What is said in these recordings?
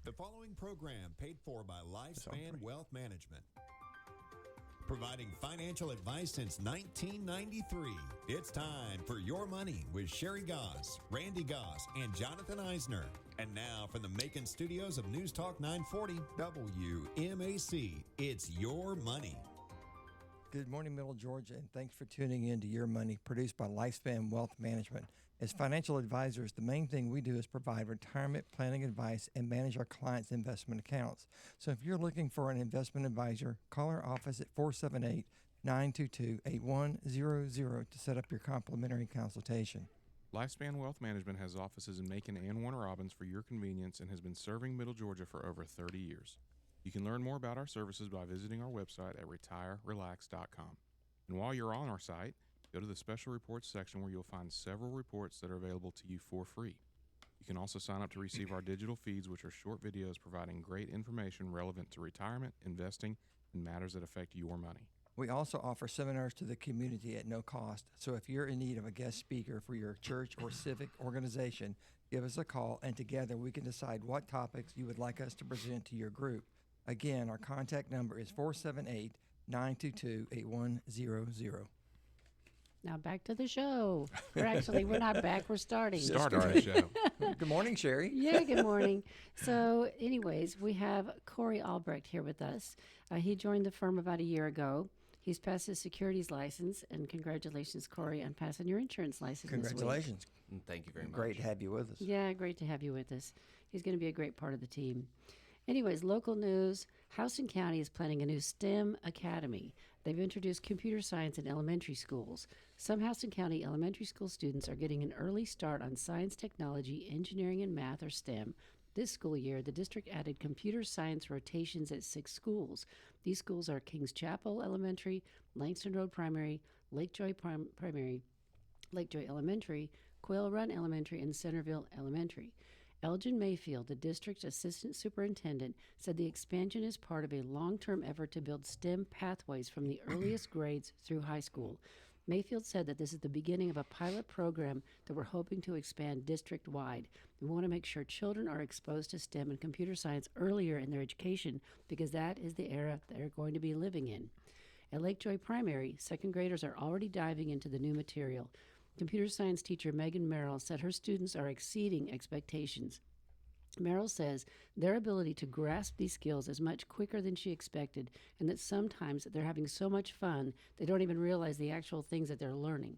The following program paid for by Lifespan Wealth Management. Providing financial advice since 1993. It's time for Your Money with Sherry Goss, Randy Goss, and Jonathan Eisner. And now from the Macon studios of News Talk 940 WMAC, it's Your Money. Good morning, Middle Georgia, and thanks for tuning in to Your Money, produced by Lifespan Wealth Management. As financial advisors, the main thing we do is provide retirement planning advice and manage our clients' investment accounts. So if you're looking for an investment advisor, call our office at 478-922-8100 to set up your complimentary consultation. Lifespan Wealth Management has offices in Macon and Warner Robins for your convenience and has been serving Middle Georgia for over 30 years. You can learn more about our services by visiting our website at retirerelax.com. And while you're on our site, go to the special reports section where you'll find several reports that are available to you for free. You can also sign up to receive our digital feeds, which are short videos providing great information relevant to retirement, investing, and matters that affect your money. We also offer seminars to the community at no cost. So if you're in need of a guest speaker for your church or civic organization, give us a call, and together we can decide what topics you would like us to present to your group. Again, our contact number is 478-922-8100. Now back to the show. We're not back, we're starting. Starting the show. Good morning, Sherry. Yeah, good morning. So anyways, we have Corey Albrecht here with us. He joined the firm about a year ago. He's passed his securities license, and congratulations, Corey, on passing your insurance license. Congratulations. This week. Thank you very much. Great to have you with us. Yeah, great to have you with us. He's going to be a great part of the team. Anyways, local news. Houston County is planning a new STEM academy. They've introduced computer science in elementary schools. Some Houston County elementary school students are getting an early start on science, technology, engineering, and math, or STEM. This school year, the district added computer science rotations at 6 schools. These schools are Kings Chapel Elementary, Langston Road Primary, Lakejoy Primary, Lakejoy Elementary, Quail Run Elementary, and Centerville Elementary. Elgin Mayfield, the district's assistant superintendent, said the expansion is part of a long-term effort to build STEM pathways from the earliest grades through high school. Mayfield said that this is the beginning of a pilot program that we're hoping to expand district-wide. We want to make sure children are exposed to STEM and computer science earlier in their education because that is the era they're going to be living in. At Lakejoy Primary, second graders are already diving into the new material. Computer science teacher Megan Merrill said her students are exceeding expectations. Merrill says their ability to grasp these skills is much quicker than she expected, and that sometimes they're having so much fun they don't even realize the actual things that they're learning.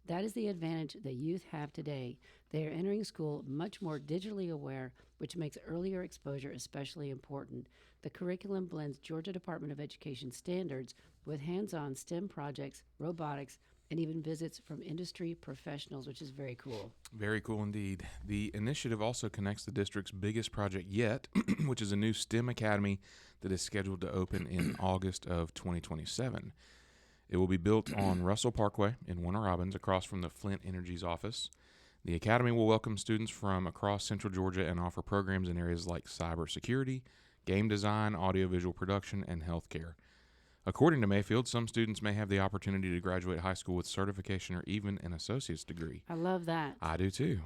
That is the advantage that youth have today. They are entering school much more digitally aware, which makes earlier exposure especially important. The curriculum blends Georgia Department of Education standards with hands-on STEM projects, robotics, and even visits from industry professionals, which is very cool. Very cool indeed. The initiative also connects the district's biggest project yet, which is a new STEM academy that is scheduled to open in August of 2027. It will be built on Russell Parkway in Warner Robins, across from the Flint Energy's office. The academy will welcome students from across Central Georgia and offer programs in areas like cybersecurity, game design, audiovisual production, and healthcare. According to Mayfield, some students may have the opportunity to graduate high school with certification or even an associate's degree. I love that. I do too.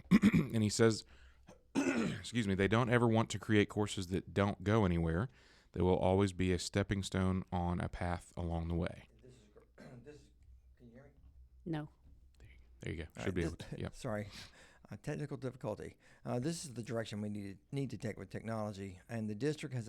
And he says, they don't ever want to create courses that don't go anywhere. They will always be a stepping stone on a path along the way. Can you hear me? No. There you go. Should be able to. Yep. Sorry. Technical difficulty. This is the direction we need to take with technology, and the district has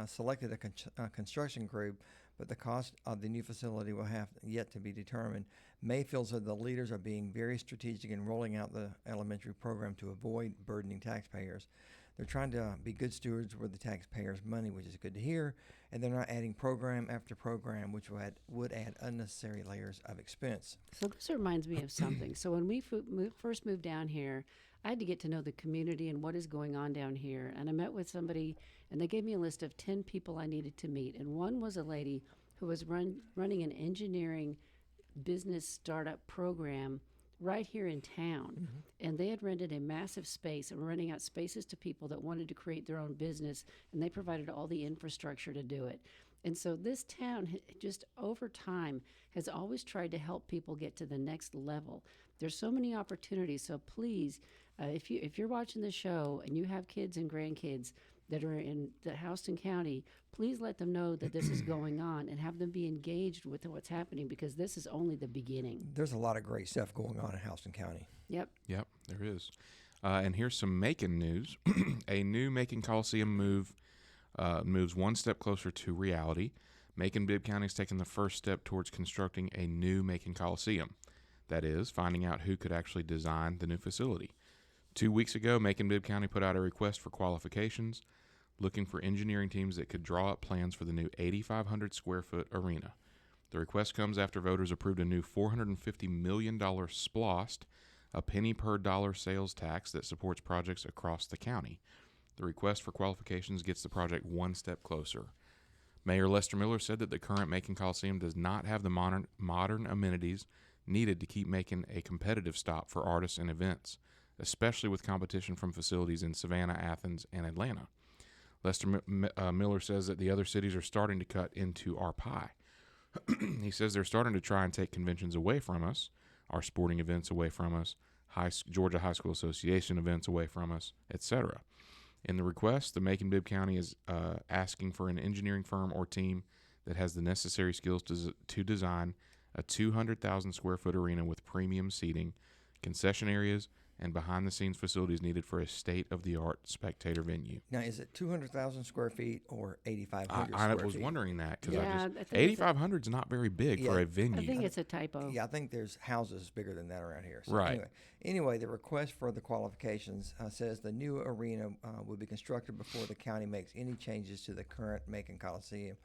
selected a construction crew, but the cost of the new facility will have yet to be determined. Mayfield said the leaders are being very strategic in rolling out the elementary program to avoid burdening taxpayers. They're trying to be good stewards with the taxpayers' money, which is good to hear, and they're not adding program after program, which would add unnecessary layers of expense. So this reminds me of something. So when we first moved down here, I had to get to know the community and what is going on down here. And I met with somebody, and they gave me a list of 10 people I needed to meet. And one was a lady who was running an engineering business startup program right here in town. Mm-hmm. And they had rented a massive space and were renting out spaces to people that wanted to create their own business, and they provided all the infrastructure to do it. And so this town, just over time, has always tried to help people get to the next level. There's so many opportunities. So please, if you're watching the show and you have kids and grandkids, that are in the Houston County, please let them know that this is going on and have them be engaged with what's happening, because this is only the beginning. There's a lot of great stuff going on in Houston County. Yep. Yep, there is. And here's some Macon news. A new Macon Coliseum moves one step closer to reality. Macon-Bibb County has taken the first step towards constructing a new Macon Coliseum. That is, finding out who could actually design the new facility. 2 weeks ago, Macon-Bibb County put out a request for qualifications, looking for engineering teams that could draw up plans for the new 8,500 square foot arena. The request comes after voters approved a new $450 million SPLOST, a penny per dollar sales tax that supports projects across the county. The request for qualifications gets the project one step closer. Mayor Lester Miller said that the current Macon Coliseum does not have the modern amenities needed to keep Macon a competitive stop for artists and events, especially with competition from facilities in Savannah, Athens, and Atlanta. Lester Miller says that the other cities are starting to cut into our pie. He says they're starting to try and take conventions away from us, our sporting events away from us, Georgia High School Association events away from us, etc. In the request, the Macon-Bibb County is asking for an engineering firm or team that has the necessary skills to design a 200,000 square foot arena with premium seating, concession areas, and behind-the-scenes facilities needed for a state-of-the-art spectator venue. Now, is it 200,000 square feet or 8,500 I square was feet? wondering that because Yeah, I think it's 8,500 is not very big for Yeah. a venue. I think it's a typo. Yeah, I think there's houses bigger than that around here. So Right. Anyway, the request for the qualifications says the new arena will be constructed before the county makes any changes to the current Macon Coliseum.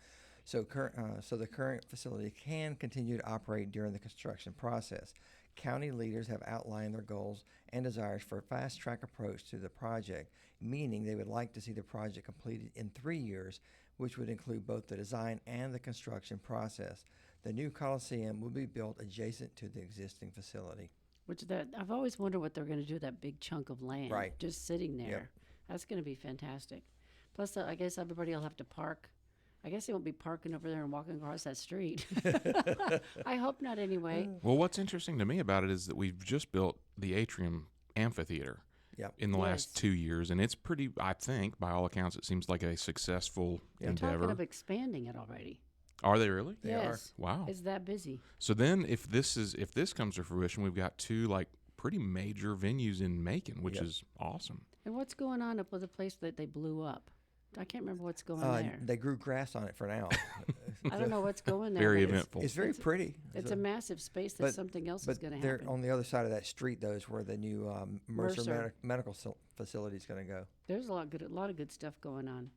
So the current facility can continue to operate during the construction process. County leaders have outlined their goals and desires for a fast-track approach to the project, meaning they would like to see the project completed in 3 years, which would include both the design and the construction process. The new Coliseum will be built adjacent to the existing facility. I've always wondered what they're going to do with that big chunk of land, Right. just sitting there. Yep. That's going to be fantastic. Plus, I guess everybody will have to park. I guess they won't be parking over there and walking across that street. I hope not, anyway. Well, what's interesting to me about it is that we've just built the Atrium Amphitheater Yep. in the Yes. last 2 years, and it's pretty, I think, by all accounts, it seems like a successful They're endeavor. talking of expanding it already. Are they really? They are. yes. Wow. It's that busy. So then if this comes to fruition, we've got two like pretty major venues in Macon, which Yep. is awesome. And what's going on up with the place that they blew up? I can't remember what's going there. They grew grass on it for now. I don't know what's going there. Very but it's- eventful. It's very pretty. It's a massive space that but- something else is But going to they're happen. on the other side of that street, though, is where the new Mercer Mercer. Medical Facility is going to go. There's a lot of good stuff going on.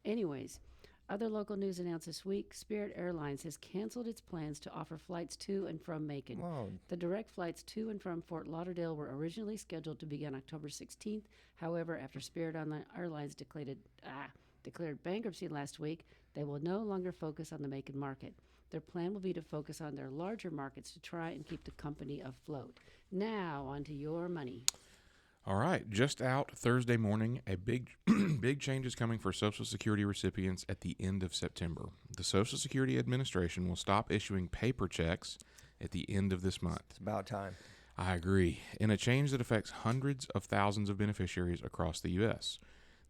Anyways, other local news announced this week: Spirit Airlines has canceled its plans to offer flights to and from Macon. Wow. The direct flights to and from Fort Lauderdale were originally scheduled to begin October 16th. However, after Spirit Airlines declared bankruptcy last week, they will no longer focus on the Macon market. Their plan will be to focus on their larger markets to try and keep the company afloat. Now, on to your money. All right, just out Thursday morning, a big big change is coming for Social Security recipients at the end of September. The Social Security Administration will stop issuing paper checks at the end of this month. It's about time. I agree. In a change that affects hundreds of thousands of beneficiaries across the U.S.,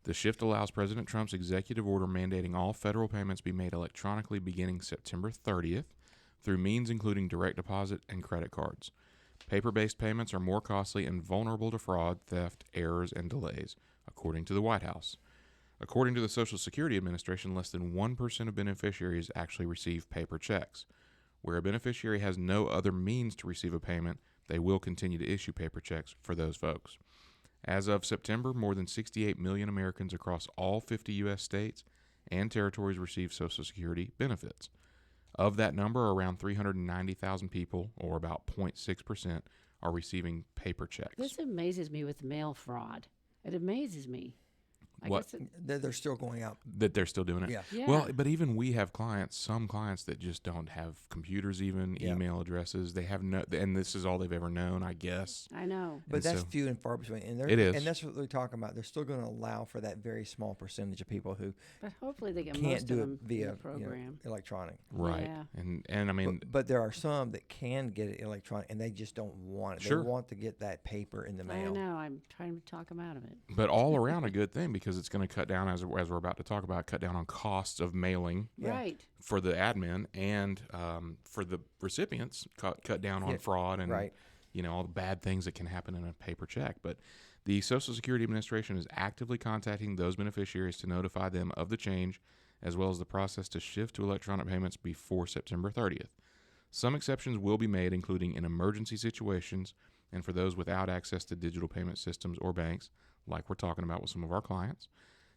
the shift allows President Trump's executive order mandating all federal payments be made electronically beginning September 30th through means including direct deposit and credit cards. Paper-based payments are more costly and vulnerable to fraud, theft, errors, and delays, according to the White House. According to the Social Security Administration, less than 1% of beneficiaries actually receive paper checks. Where a beneficiary has no other means to receive a payment, they will continue to issue paper checks for those folks. As of September, more than 68 million Americans across all 50 U.S. states and territories receive Social Security benefits. Of that number, around 390,000 people, or about 0.6%, are receiving paper checks. This amazes me with mail fraud. It amazes me. I What? guess it, They're still going out. That they're still doing it? Yeah. yeah. Well, but even we have some clients that just don't have computers, even Yeah. email addresses. They have no, and this is all they've ever known, I guess. I know. But And that's so- few and far between. And It is. And that's what they're talking about. They're still going to allow for that very small percentage of people who But hopefully they get can't most of do it them via in the program. electronic. Right. Yeah. And I mean, But there are some that can get it electronic, and they just don't want it. Sure. They want to get that paper in the I mail. know. I'm trying to talk them out of it. but all around a good thing because because it's going to cut down, as we're about to talk about, cut down on costs of mailing Yeah. Right. for the admin, and for the recipients, cut down on Yeah, fraud and right. all the bad things that can happen in a paper check. But the Social Security Administration is actively contacting those beneficiaries to notify them of the change, as well as the process to shift to electronic payments before September 30th. Some exceptions will be made, including in emergency situations and for those without access to digital payment systems or banks, like we're talking about with some of our clients.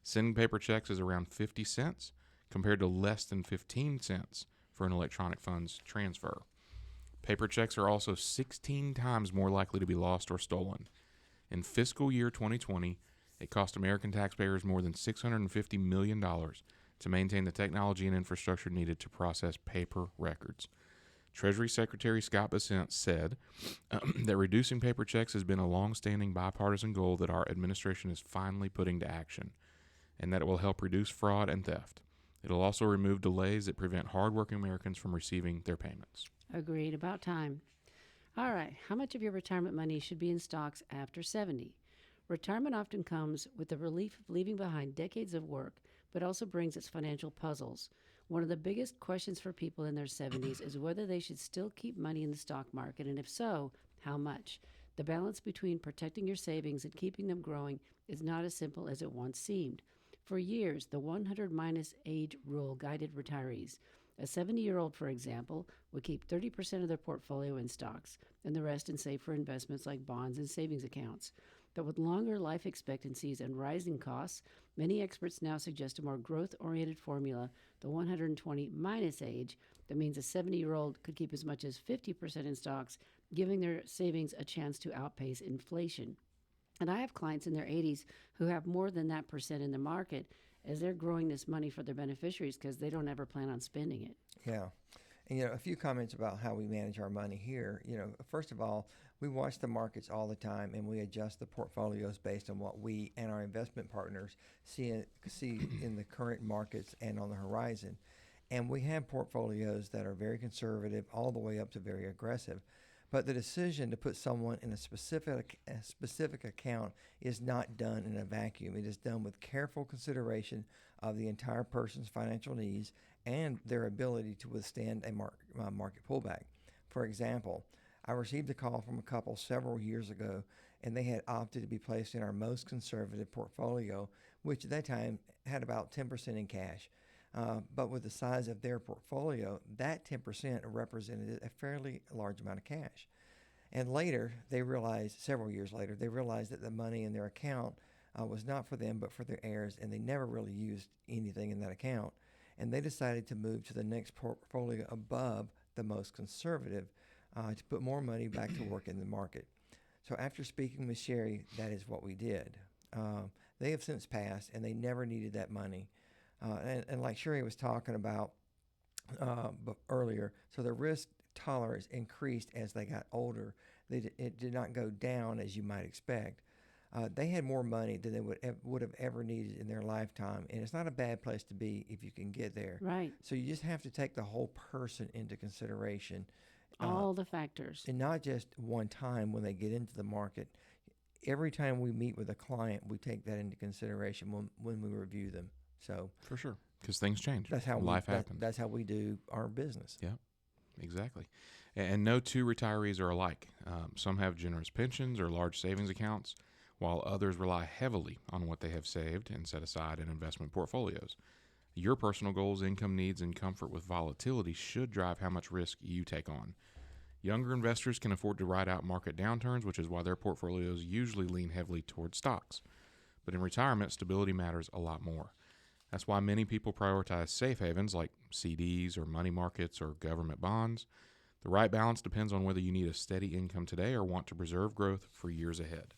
Sending paper checks is around 50 cents compared to less than 15 cents for an electronic funds transfer. Paper checks are also 16 times more likely to be lost or stolen. In fiscal year 2020, it cost American taxpayers more than $650 million to maintain the technology and infrastructure needed to process paper records. Treasury Secretary Scott Bessent said that reducing paper checks has been a long-standing bipartisan goal that our administration is finally putting to action, and that it will help reduce fraud and theft. It'll also remove delays that prevent hardworking Americans from receiving their payments. Agreed. About time. All right. How much of your retirement money should be in stocks after 70? Retirement often comes with the relief of leaving behind decades of work, but also brings its financial puzzles. One of the biggest questions for people in their 70s is whether they should still keep money in the stock market, and if so, how much. The balance between protecting your savings and keeping them growing is not as simple as it once seemed. For years, the 100 minus age rule guided retirees. A 70-year-old, for example, would keep 30% of their portfolio in stocks and the rest in safer investments like bonds and savings accounts. But with longer life expectancies and rising costs, many experts now suggest a more growth-oriented formula, the 120 minus age. That means a 70-year-old could keep as much as 50% in stocks, giving their savings a chance to outpace inflation. And I have clients in their 80s who have more than that percent in the market as they're growing this money for their beneficiaries because they don't ever plan on spending it. Yeah. And, a few comments about how we manage our money here. First of all, we watch the markets all the time, and we adjust the portfolios based on what we and our investment partners see in the current markets and on the horizon. And we have portfolios that are very conservative all the way up to very aggressive. But the decision to put someone in a specific account is not done in a vacuum. It is done with careful consideration of the entire person's financial needs and their ability to withstand a market pullback. For example, I received a call from a couple several years ago, and they had opted to be placed in our most conservative portfolio, which at that time had about 10% in cash. But with the size of their portfolio, that 10% represented a fairly large amount of cash. And several years later, they realized that the money in their account was not for them, but for their heirs, and they never really used anything in that account. And they decided to move to the next portfolio above the most conservative to put more money back to work in the market. So after speaking with Sherry, that is what we did. They have since passed, and they never needed that money. And like Sherry was talking about earlier, so the risk tolerance increased as they got older. It did not go down as you might expect. They had more money than they would have ever needed in their lifetime, and it's not a bad place to be if you can get there. Right. So you just have to take the whole person into consideration. All the factors. And not just one time when they get into the market. Every time we meet with a client, we take that into consideration when we review them. So For sure, because things change. that's how life happens. That's how we do our business. Yeah, exactly. And no two retirees are alike. Some have generous pensions or large savings accounts, while others rely heavily on what they have saved and set aside in investment portfolios. Your personal goals, income needs, and comfort with volatility should drive how much risk you take on. Younger investors can afford to ride out market downturns, which is why their portfolios usually lean heavily towards stocks. But in retirement, stability matters a lot more. That's why many people prioritize safe havens like CDs or money markets or government bonds. The right balance depends on whether you need a steady income today or want to preserve growth for years ahead.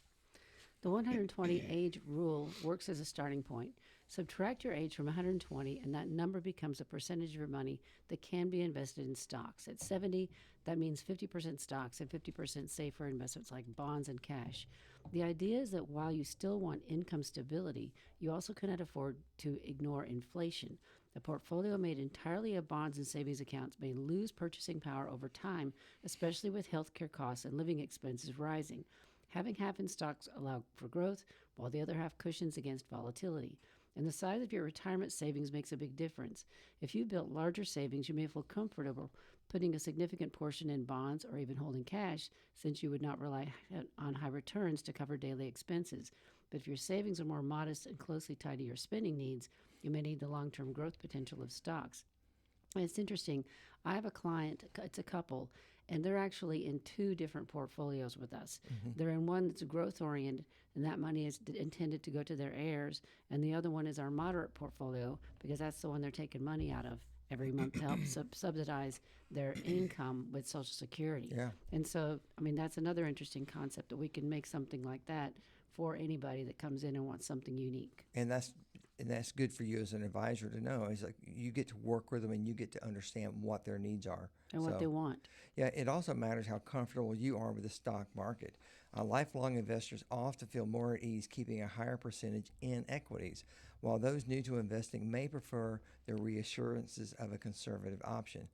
The 120 age rule works as a starting point. Subtract your age from 120, and that number becomes a percentage of your money that can be invested in stocks. At 70, that means 50% stocks and 50% safer investments like bonds and cash. The idea is that while you still want income stability, you also cannot afford to ignore inflation. A portfolio made entirely of bonds and savings accounts may lose purchasing power over time, especially with healthcare costs and living expenses rising. Having half in stocks allow for growth, while the other half cushions against volatility. And the size of your retirement savings makes a big difference. If you built larger savings, you may feel comfortable putting a significant portion in bonds or even holding cash, since you would not rely on high returns to cover daily expenses. But if your savings are more modest and closely tied to your spending needs, you may need the long-term growth potential of stocks. And it's interesting. I have a client, it's a couple, and they're actually in two different portfolios with us. They're in one that's growth oriented, and that money is intended to go to their heirs. And the other one is our moderate portfolio, because that's the one they're taking money out of every month to help subsidize their income with Social Security. Yeah. And so, I mean, that's another interesting concept, that we can make something like that for anybody that comes in and wants something unique. And that's good for you as an advisor to know. It's like you get to work with them and you get to understand what their needs are And what they want. Yeah, it also matters how comfortable you are with the stock market. Lifelong investors often feel more at ease keeping a higher percentage in equities, while those new to investing may prefer the reassurances of a conservative option.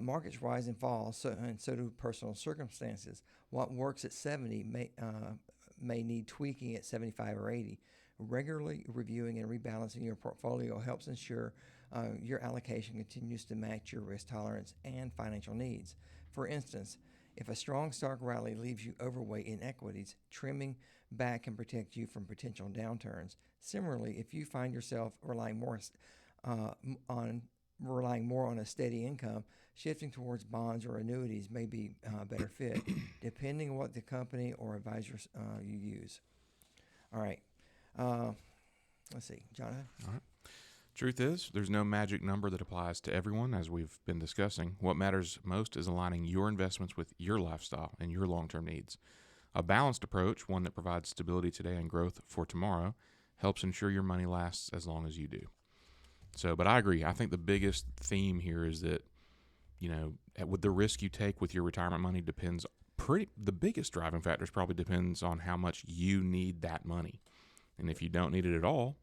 Markets rise and fall, and so do personal circumstances. What works at 70 may need tweaking at 75 or 80. Regularly reviewing and rebalancing your portfolio helps ensure your allocation continues to match your risk tolerance and financial needs. For instance, if a strong stock rally leaves you overweight in equities, trimming back can protect you from potential downturns. Similarly, if you find yourself relying more on a steady income, shifting towards bonds or annuities may be a better fit, depending on what the company or advisors you use. All right. Let's see, Jonathan. All right. Truth is, there's no magic number that applies to everyone, as we've been discussing. What matters most is aligning your investments with your lifestyle and your long-term needs. A balanced approach, one that provides stability today and growth for tomorrow, helps ensure your money lasts as long as you do. So, but I agree. I think the biggest theme here is that, with the risk you take with your retirement money the biggest driving factors probably depends on how much you need that money. And if you don't need it at all,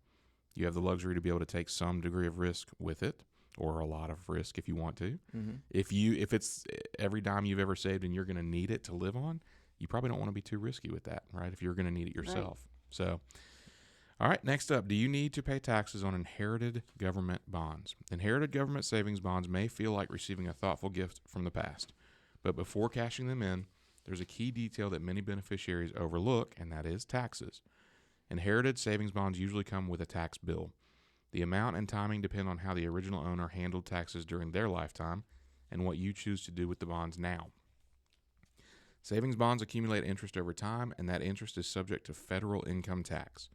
you have the luxury to be able to take some degree of risk with it, or a lot of risk if you want to. Mm-hmm. If it's every dime you've ever saved and you're going to need it to live on, you probably don't want to be too risky with that, right? If you're going to need it yourself. Right. So, all right, next up, do you need to pay taxes on inherited government bonds? Inherited government savings bonds may feel like receiving a thoughtful gift from the past, but before cashing them in, there's a key detail that many beneficiaries overlook, and that is taxes. Inherited savings bonds usually come with a tax bill. The amount and timing depend on how the original owner handled taxes during their lifetime and what you choose to do with the bonds now. Savings bonds accumulate interest over time, and that interest is subject to federal income tax.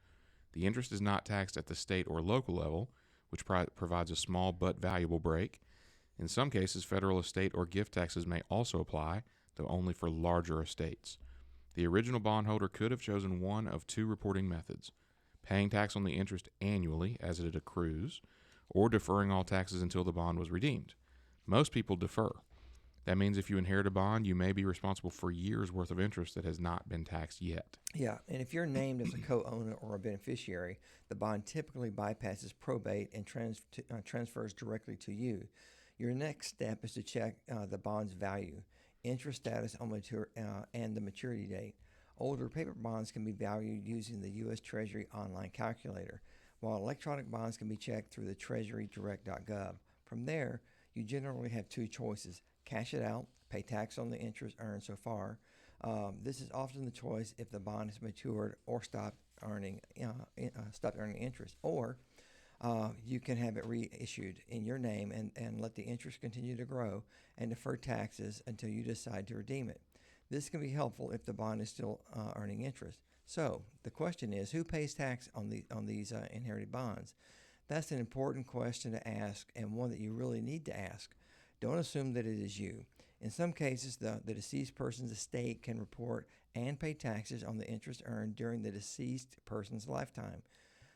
The interest is not taxed at the state or local level, which provides a small but valuable break. In some cases, federal estate or gift taxes may also apply, though only for larger estates. The original bondholder could have chosen one of two reporting methods: paying tax on the interest annually as it accrues, or deferring all taxes until the bond was redeemed. Most people defer. That means if you inherit a bond, you may be responsible for years' worth of interest that has not been taxed yet. Yeah, and if you're named as a co-owner or a beneficiary, the bond typically bypasses probate and transfers directly to you. Your next step is to check the bond's value, interest status and the maturity date. Older paper bonds can be valued using the U.S. Treasury online calculator, while electronic bonds can be checked through the treasurydirect.gov. From there, you generally have two choices: cash it out, pay tax on the interest earned so far. This is often the choice if the bond has matured or stopped earning interest. Or you can have it reissued in your name and let the interest continue to grow and defer taxes until you decide to redeem it. This can be helpful if the bond is still earning interest. So the question is, who pays tax on these inherited bonds? That's an important question to ask, and one that you really need to ask. Don't assume that it is you. In some cases, the deceased person's estate can report and pay taxes on the interest earned during the deceased person's lifetime.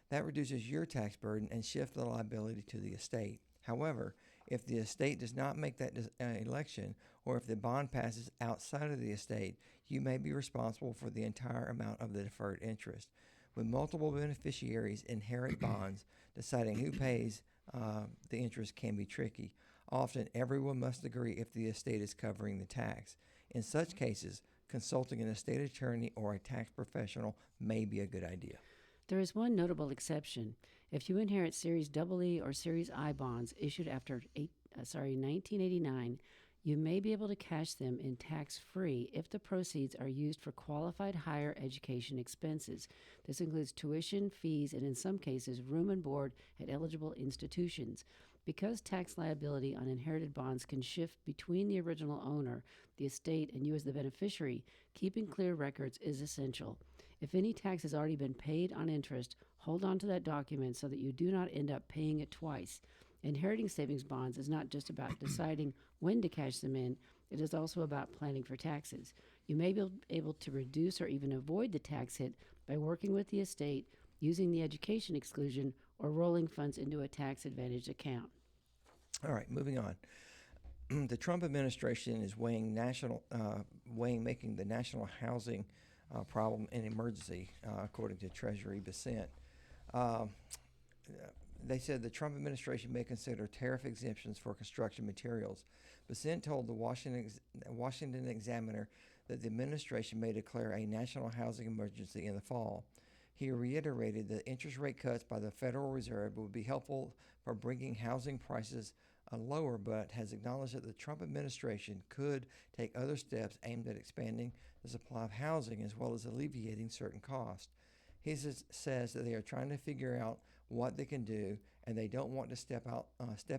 That reduces your tax burden and shifts the liability to the estate. However, if the estate does not make that election, or if the bond passes outside of the estate, you may be responsible for the entire amount of the deferred interest. When multiple beneficiaries inherit bonds, deciding who pays the interest can be tricky. Often, everyone must agree if the estate is covering the tax. In such cases, consulting an estate attorney or a tax professional may be a good idea. There is one notable exception. If you inherit Series EE or Series I bonds issued after 1989, you may be able to cash them in tax-free if the proceeds are used for qualified higher education expenses. This includes tuition, fees, and in some cases, room and board at eligible institutions. Because tax liability on inherited bonds can shift between the original owner, the estate, and you as the beneficiary, keeping clear records is essential. If any tax has already been paid on interest, hold on to that document so that you do not end up paying it twice. Inheriting savings bonds is not just about deciding when to cash them in, it is also about planning for taxes. You may be able to reduce or even avoid the tax hit by working with the estate, using the education exclusion, or rolling funds into a tax-advantaged account. All right, moving on. The Trump administration is weighing making the national housing problem an emergency, according to Treasury Bissett. They said the Trump administration may consider tariff exemptions for construction materials. Bissett told the Washington Examiner that the administration may declare a national housing emergency in the fall. He reiterated that interest rate cuts by the Federal Reserve would be helpful for bringing housing prices lower, but has acknowledged that the Trump administration could take other steps aimed at expanding the supply of housing as well as alleviating certain costs. He says that they are trying to figure out what they can do, and they don't want to step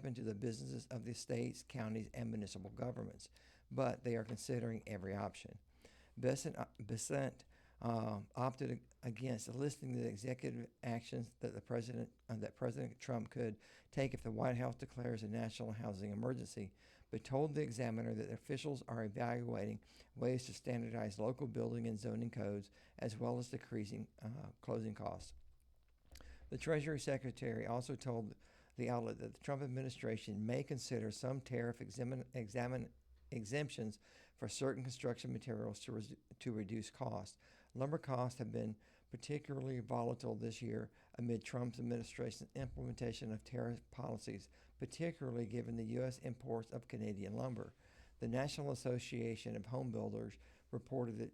into the businesses of the states, counties, and municipal governments, but they are considering every option. Bissett opted against listing the executive actions that President Trump could take if the White House declares a national housing emergency, but told the Examiner that officials are evaluating ways to standardize local building and zoning codes as well as decreasing closing costs. The Treasury Secretary also told the outlet that the Trump administration may consider some tariff exemptions for certain construction materials to reduce costs. Lumber costs have been particularly volatile this year amid Trump's administration's implementation of tariff policies, particularly given the U.S. imports of Canadian lumber. The National Association of Home Builders reported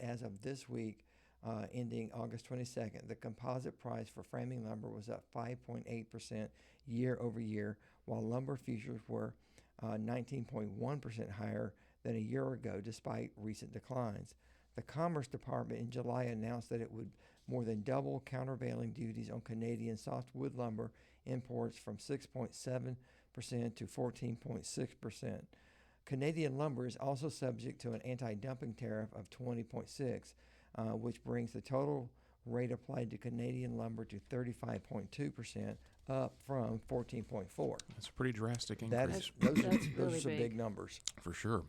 as of this week, ending August 22nd, the composite price for framing lumber was up 5.8% year over year, while lumber futures were 19.1% higher than a year ago, despite recent declines. The Commerce Department in July announced that it would more than double countervailing duties on Canadian softwood lumber imports from 6.7% to 14.6%. Canadian lumber is also subject to an anti-dumping tariff of 20.6%. Which brings the total rate applied to Canadian lumber to 35.2%, up from 14.4%. That's a pretty drastic increase. Those really are some big. big numbers. For sure.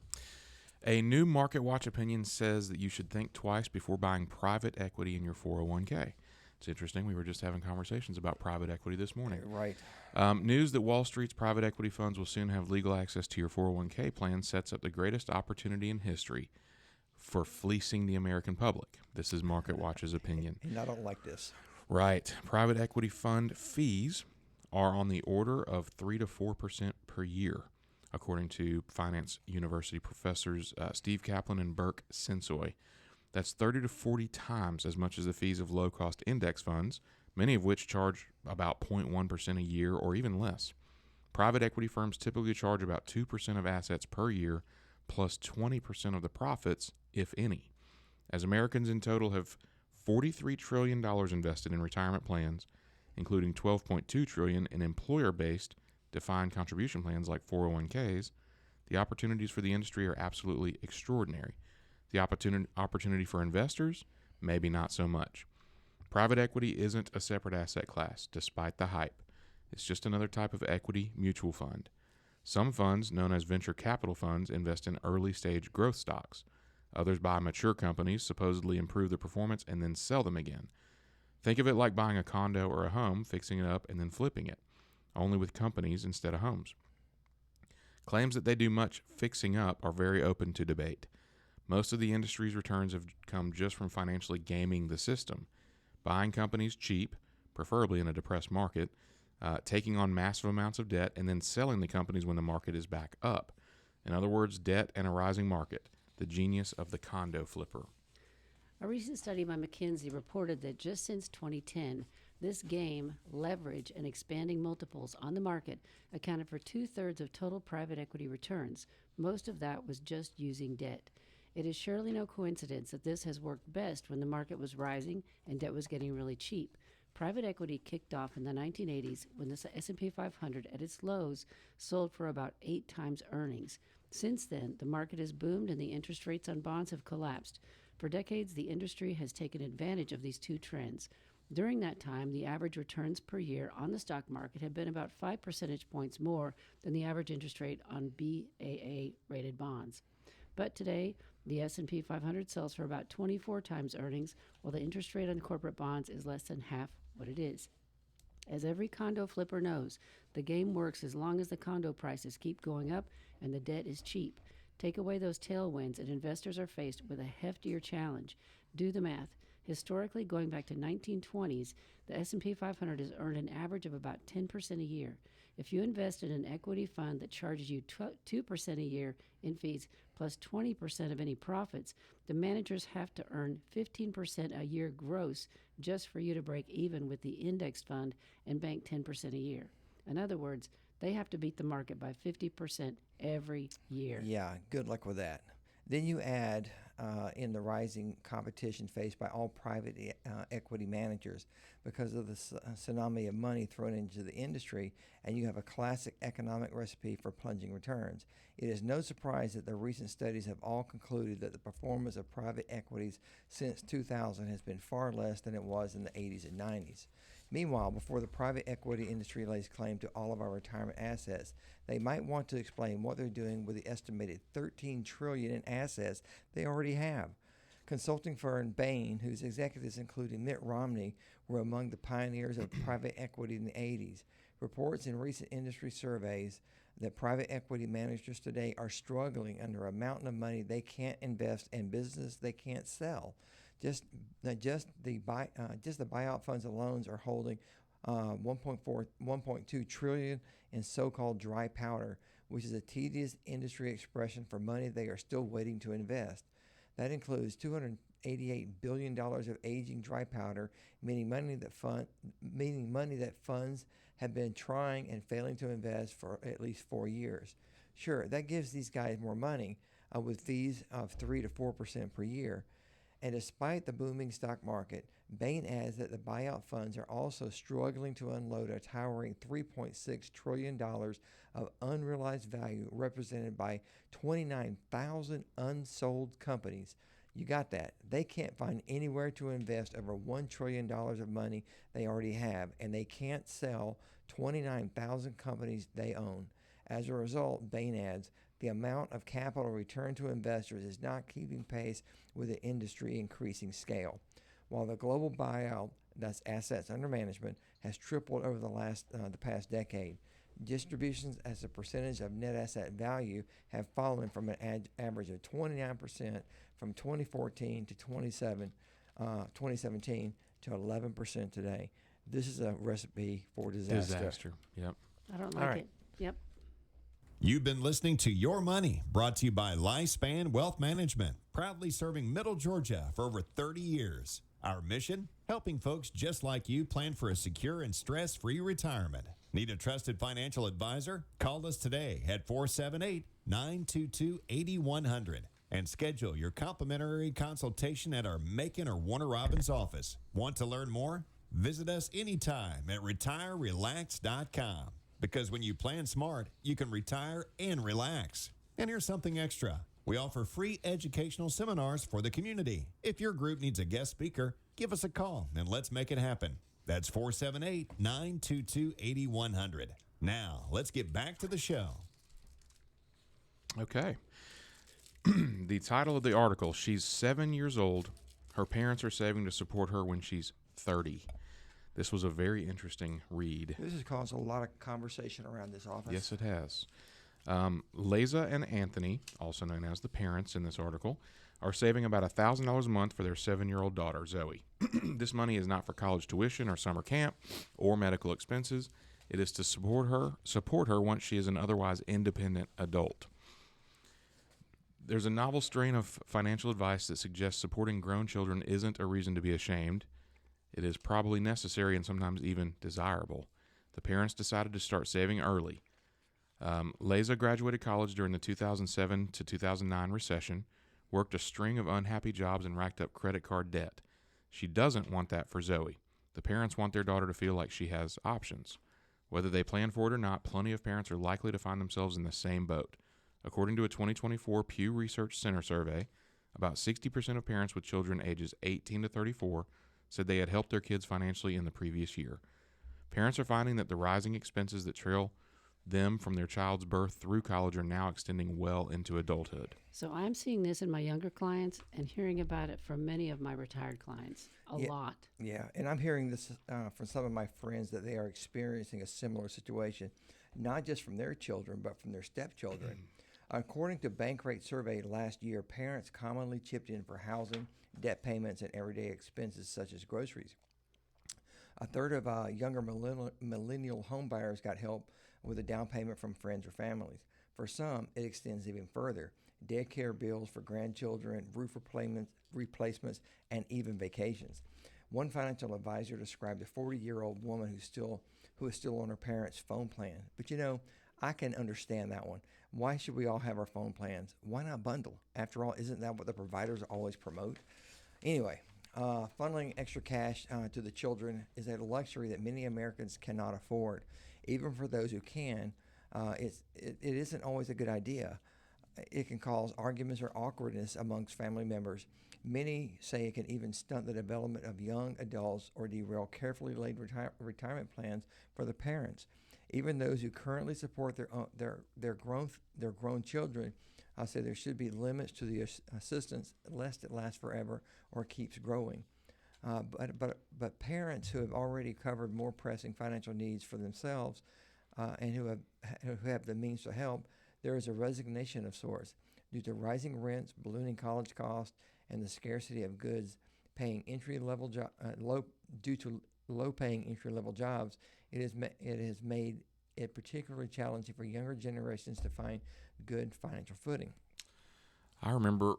A new Market Watch opinion says that you should think twice before buying private equity in your 401k. It's interesting. We were just having conversations about private equity this morning. Right. News that Wall Street's private equity funds will soon have legal access to your 401k plan sets up the greatest opportunity in history for fleecing the American public. This is Market Watch's opinion. And I don't like this. Right. Private equity fund fees are on the order of 3 to 4% per year, according to Finance University professors Steve Kaplan and Burke Sensoy. That's 30 to 40 times as much as the fees of low-cost index funds, many of which charge about 0.1% a year or even less. Private equity firms typically charge about 2% of assets per year, plus 20% of the profits, if any. As Americans in total have $43 trillion invested in retirement plans, including $12.2 trillion in employer-based defined contribution plans like 401ks, the opportunities for the industry are absolutely extraordinary. The opportunity for investors, maybe not so much. Private equity isn't a separate asset class, despite the hype. It's just another type of equity mutual fund. Some funds, known as venture capital funds, invest in early-stage growth stocks. Others buy mature companies, supposedly improve their performance, and then sell them again. Think of it like buying a condo or a home, fixing it up, and then flipping it, only with companies instead of homes. Claims that they do much fixing up are very open to debate. Most of the industry's returns have come just from financially gaming the system, buying companies cheap, preferably in a depressed market, taking on massive amounts of debt, and then selling the companies when the market is back up. In other words, debt and a rising market. The Genius of the Condo Flipper. A recent study by McKinsey reported that just since 2010, this game, leverage, and expanding multiples on the market accounted for 2/3 of total private equity returns. Most of that was just using debt. It is surely no coincidence that this has worked best when the market was rising and debt was getting really cheap. Private equity kicked off in the 1980s when the S&P 500 at its lows sold for about 8 times earnings. Since then, the market has boomed and the interest rates on bonds have collapsed. For decades, the industry has taken advantage of these two trends. During that time, the average returns per year on the stock market have been about 5 percentage points more than the average interest rate on BAA-rated bonds. But today, the S&P 500 sells for about 24 times earnings, while the interest rate on corporate bonds is less than half what it is. As every condo flipper knows, the game works as long as the condo prices keep going up and the debt is cheap. Take away those tailwinds and investors are faced with a heftier challenge. Do the math. Historically, going back to 1920s, the S&P 500 has earned an average of about 10% a year. If you invest in an equity fund that charges you 2% a year in fees plus 20% of any profits, the managers have to earn 15% a year gross just for you to break even with the index fund and bank 10% a year. In other words, they have to beat the market by 50% every year. Yeah, good luck with that. Then you add in the rising competition faced by all private equity managers because of the tsunami of money thrown into the industry, and you have a classic economic recipe for plunging returns. It is no surprise that the recent studies have all concluded that the performance of private equities since 2000 has been far less than it was in the 80s and 90s. Meanwhile, before the private equity industry lays claim to all of our retirement assets, they might want to explain what they're doing with the estimated $13 trillion in assets they already have. Consulting firm Bain, whose executives, including Mitt Romney, were among the pioneers of private equity in the 80s, reports in recent industry surveys that private equity managers today are struggling under a mountain of money they can't invest in business they can't sell. Just the buyout funds alone are holding 1.2 trillion in so-called dry powder, which is a tedious industry expression for money they are still waiting to invest. That includes $288 billion of aging dry powder, meaning money that funds have been trying and failing to invest for at least 4 years. Sure, that gives these guys more money with fees of 3 to 4% per year. And despite the booming stock market, Bain adds that the buyout funds are also struggling to unload a towering $3.6 trillion of unrealized value represented by 29,000 unsold companies. You got that. They can't find anywhere to invest over $1 trillion of money they already have, and they can't sell 29,000 companies they own. As a result, Bain adds, the amount of capital returned to investors is not keeping pace with the industry increasing scale. While the global buyout, that's assets under management, has tripled over the past decade, distributions as a percentage of net asset value have fallen from an average of 29% from 2014 to 2017 to 11% today. This is a recipe for disaster. Yep. I don't like it. Yep. You've been listening to Your Money, brought to you by Lifespan Wealth Management, proudly serving Middle Georgia for over 30 years. Our mission? Helping folks just like you plan for a secure and stress-free retirement. Need a trusted financial advisor? Call us today at 478-922-8100 and schedule your complimentary consultation at our Macon or Warner Robins office. Want to learn more? Visit us anytime at retirerelax.com. Because when you plan smart, you can retire and relax. And here's something extra. We offer free educational seminars for the community. If your group needs a guest speaker, give us a call and let's make it happen. That's 478-922-8100. Now, let's get back to the show. Okay. The title of the article, she's 7 years old. Her parents are saving to support her when she's 30. This was a very interesting read. This has caused a lot of conversation around this office. Yes, it has. Leza and Anthony, also known as the parents in this article, are saving about $1,000 a month for their 7-year-old daughter, Zoe. This money is not for college tuition or summer camp or medical expenses. It is to support her once she is an otherwise independent adult. There's a novel strain of financial advice that suggests supporting grown children isn't a reason to be ashamed. It is probably necessary and sometimes even desirable. The parents decided to start saving early. Leza graduated college during the 2007 to 2009 recession, worked a string of unhappy jobs, and racked up credit card debt. She doesn't want that for Zoe. The parents want their daughter to feel like she has options. Whether they plan for it or not, plenty of parents are likely to find themselves in the same boat. According to a 2024 Pew Research Center survey, about 60% of parents with children ages 18 to 34 said they had helped their kids financially in the previous year. Parents are finding that the rising expenses that trail them from their child's birth through college are now extending well into adulthood. So I'm seeing this in my younger clients and hearing about it from many of my retired clients a lot. Yeah, and I'm hearing this from some of my friends that they are experiencing a similar situation, not just from their children, but from their stepchildren. According to Bankrate survey last year, parents commonly chipped in for housing, debt payments, and everyday expenses such as groceries. A third of younger millennial home buyers got help with a down payment from friends or families. For some, it extends even further. Daycare bills for grandchildren, roof replacements, and even vacations. One financial advisor described a 40-year-old woman who is still on her parents' phone plan. But I can understand that one. Why should we all have our phone plans? Why not bundle? After all, isn't that what the providers always promote? Anyway, funneling extra cash to the children is a luxury that many Americans cannot afford. Even for those who can, it isn't always a good idea. It can cause arguments or awkwardness amongst family members. Many say it can even stunt the development of young adults or derail carefully laid retirement plans for the parents. Even those who currently support their grown children say there should be limits to the assistance, lest it lasts forever or keeps growing. But parents who have already covered more pressing financial needs for themselves and who have the means to help, there is a resignation of sorts. Due to rising rents, ballooning college costs, and the scarcity of goods paying due to low-paying entry-level jobs, it has made it particularly challenging for younger generations to find good financial footing. I remember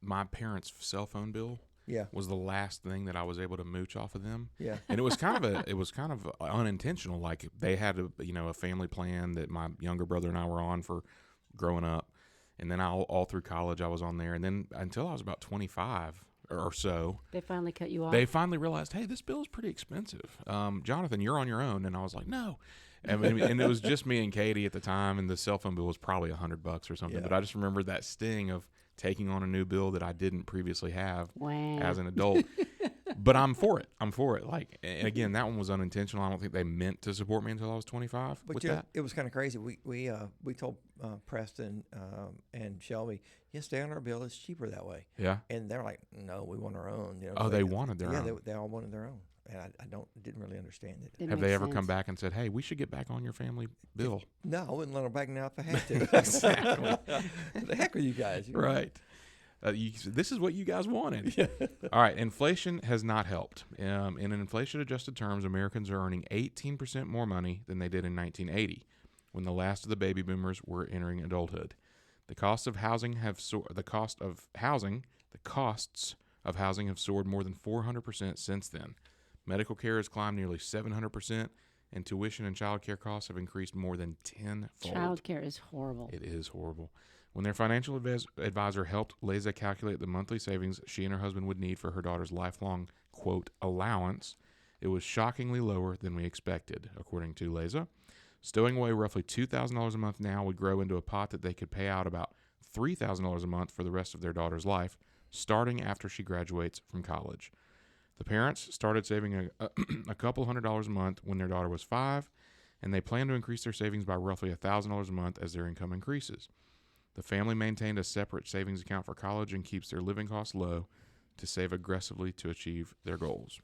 my parents' cell phone bill Yeah. was the last thing that I was able to mooch off of them. Yeah. And it was kind of unintentional. Like they had a family plan that my younger brother and I were on for growing up. And then all through college I was on there. And then until I was about 25 or so, They finally cut you off. they finally realized, hey, this bill is pretty expensive. Jonathan, you're on your own. And I was like, no. And it was just me and Katie at the time, and the cell phone bill was probably $100 or something. Yeah. But I just remember that sting of taking on a new bill that I didn't previously have Wow. as an adult. But I'm for it. Like, and again, that one was unintentional. I don't think they meant to support me until I was 25 But with that. it was kind of crazy. We told Preston and Shelby, stay on our bill. It's cheaper that way. Yeah. And they're like, no, we want our own. Oh, they wanted their own. Yeah, they all wanted their own. And I didn't really understand it. Didn't Have make they ever sense. come back and said, hey, we should get back on your family bill? No, I wouldn't let them back now if I had to. Exactly. The heck are you guys? Right. This is what you guys wanted. All right. Inflation has not helped. In inflation-adjusted terms, Americans are earning 18% more money than they did in 1980, when the last of the baby boomers were entering adulthood. The costs of housing have soared more than 400% since then. Medical care has climbed nearly 700%, and tuition and child care costs have increased more than tenfold. Child care is horrible. It is horrible. When their financial advisor helped Leza calculate the monthly savings she and her husband would need for her daughter's lifelong, quote, allowance, it was shockingly lower than we expected, according to Leza. Stowing away roughly $2,000 a month now would grow into a pot that they could pay out about $3,000 a month for the rest of their daughter's life, starting after she graduates from college. The parents started saving a couple $100s a month when their daughter was 5, and they plan to increase their savings by roughly $1,000 a month as their income increases. The family maintained a separate savings account for college and keeps their living costs low to save aggressively to achieve their goals.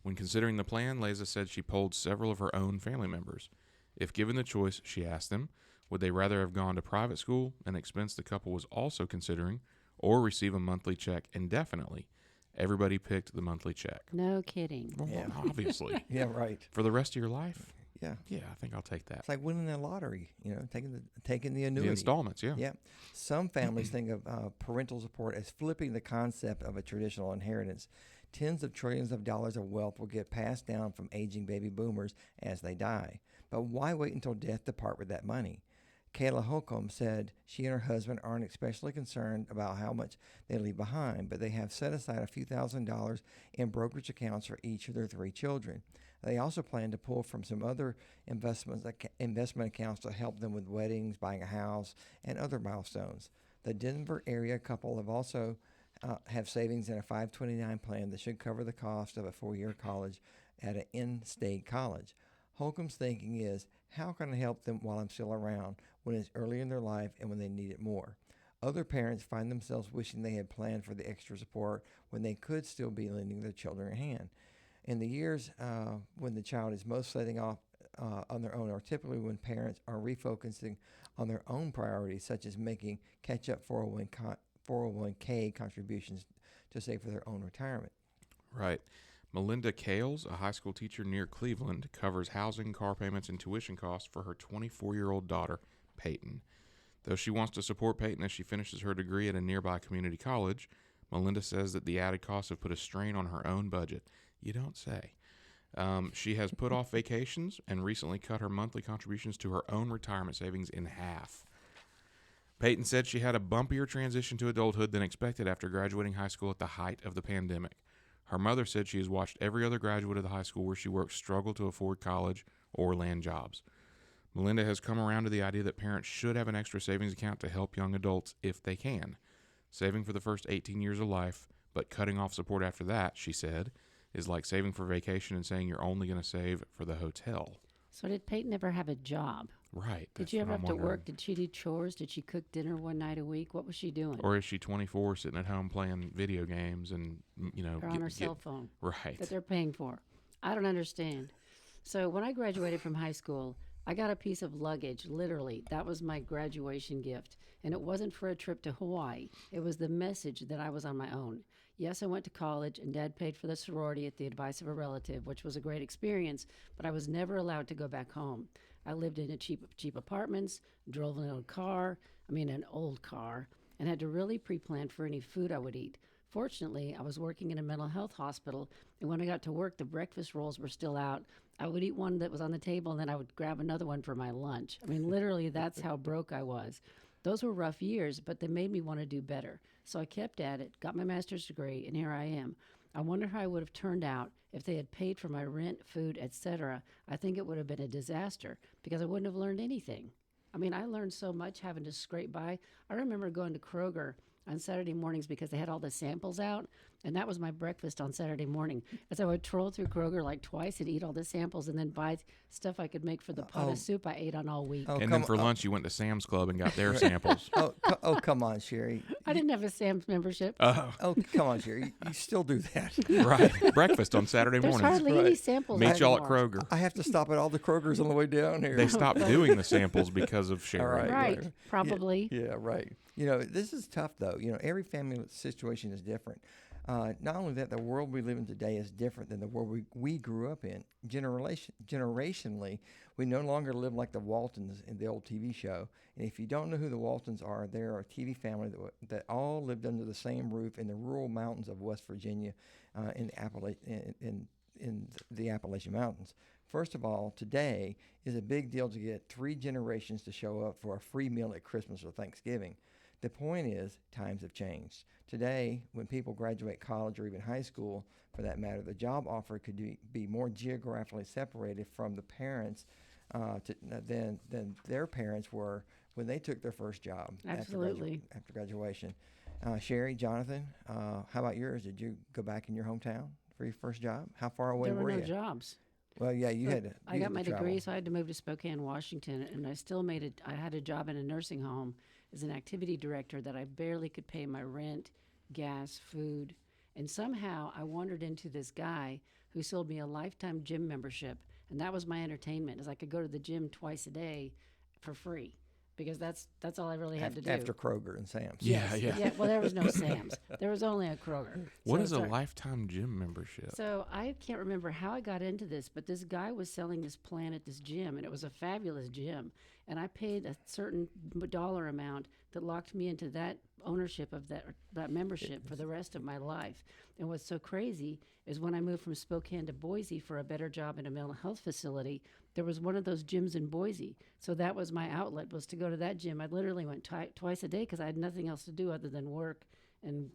When considering the plan, Leza said she polled several of her own family members. If given the choice, she asked them, would they rather have gone to private school, an expense the couple was also considering, or receive a monthly check indefinitely? Everybody picked the monthly check. No kidding. Well, Yeah. obviously. Yeah, right. For the rest of your life? Yeah. Yeah, I think I'll take that. It's like winning the lottery, taking the annuity. The installments, yeah. Yeah. Some families think of parental support as flipping the concept of a traditional inheritance. Tens of trillions of dollars of wealth will get passed down from aging baby boomers as they die. But why wait until death to part with that money? Kayla Holcomb said she and her husband aren't especially concerned about how much they leave behind, but they have set aside a few $1,000s in brokerage accounts for each of their 3 children. They also plan to pull from some other investment accounts to help them with weddings, buying a house, and other milestones. The Denver area couple have also have savings in a 529 plan that should cover the cost of a 4-year college at an in-state college. Holcomb's thinking is, how can I help them while I'm still around when it's early in their life and when they need it more? Other parents find themselves wishing they had planned for the extra support when they could still be lending their children a hand. In the years when the child is most setting off on their own are typically when parents are refocusing on their own priorities, such as making catch-up 401k contributions to save for their own retirement. Right. Melinda Kales, a high school teacher near Cleveland, covers housing, car payments, and tuition costs for her 24-year-old daughter, Peyton. Though she wants to support Peyton as she finishes her degree at a nearby community college, Melinda says that the added costs have put a strain on her own budget. You don't say. She has put off vacations and recently cut her monthly contributions to her own retirement savings in half. Peyton said she had a bumpier transition to adulthood than expected after graduating high school at the height of the pandemic. Her mother said she has watched every other graduate of the high school where she works struggle to afford college or land jobs. Melinda has come around to the idea that parents should have an extra savings account to help young adults if they can. Saving for the first 18 years of life, but cutting off support after that, she said, is like saving for vacation and saying you're only going to save for the hotel. So did Peyton ever have a job? Right. Did you ever have to work? Did she do chores? Did she cook dinner one night a week? What was she doing? Or is she 24 sitting at home playing video games and, or on her cell phone? Right. That they're paying for. I don't understand. So when I graduated from high school, I got a piece of luggage, literally. That was my graduation gift. And it wasn't for a trip to Hawaii. It was the message that I was on my own. Yes, I went to college, and Dad paid for the sorority at the advice of a relative, which was a great experience, but I was never allowed to go back home. I lived in cheap apartments, drove an old car, and had to really pre-plan for any food I would eat. Fortunately, I was working in a mental health hospital, and when I got to work, the breakfast rolls were still out. I would eat one that was on the table, and then I would grab another one for my lunch. I mean, literally, that's how broke I was. Those were rough years, but they made me want to do better. So I kept at it, got my master's degree, and here I am. I wonder how I would have turned out if they had paid for my rent, food, etc. I think it would have been a disaster because I wouldn't have learned anything. I mean, I learned so much having to scrape by. I remember going to Kroger on Saturday mornings because they had all the samples out, and that was my breakfast on Saturday morning. As I would troll through Kroger like twice and eat all the samples and then buy stuff I could make for the pot of soup I ate on all week. And then for lunch, you went to Sam's Club and got their samples. Come on, Sherry. I didn't have a Sam's membership. Oh, come on, Sherry. You still do that. Right. Breakfast on Saturday There's mornings. hardly any samples Meet y'all at anymore. Kroger. I have to stop at all the Krogers on the way down here. They stopped doing the samples because of Sherry. Right, probably. Yeah, right. This is tough, though. Every family situation is different. Not only that, the world we live in today is different than the world we grew up in. Generationally, we no longer live like the Waltons in the old TV show. And if you don't know who the Waltons are, they're a TV family that all lived under the same roof in the rural mountains of West Virginia in the Appalachian Mountains. First of all, today is a big deal to get 3 generations to show up for a free meal at Christmas or Thanksgiving. The point is, times have changed. Today, when people graduate college or even high school, for that matter, the job offer could be more geographically separated from the parents than their parents were when they took their first job. Absolutely. After graduation. Sherry, Jonathan, how about yours? Did you go back in your hometown for your first job? How far away There were were you? no jobs. Well, yeah, you had to. I got my degree, so I had to move to Spokane, Washington, and I still made it. I had a job in a nursing home as an activity director that I barely could pay my rent, gas, food, and somehow I wandered into this guy who sold me a lifetime gym membership, and that was my entertainment, as I could go to the gym twice a day for free. because that's all I really had to do. After Kroger and Sam's. Yeah, Yes. yeah. Well, there was no Sam's. There was only a Kroger. What So is a sorry. lifetime gym membership? So I can't remember how I got into this, but this guy was selling this plan at this gym, and it was a fabulous gym. And I paid a certain dollar amount that locked me into that ownership of that membership for the rest of my life. And what's so crazy is when I moved from Spokane to Boise for a better job in a mental health facility, there was one of those gyms in Boise. So that was my outlet, was to go to that gym. I literally went twice a day because I had nothing else to do other than work and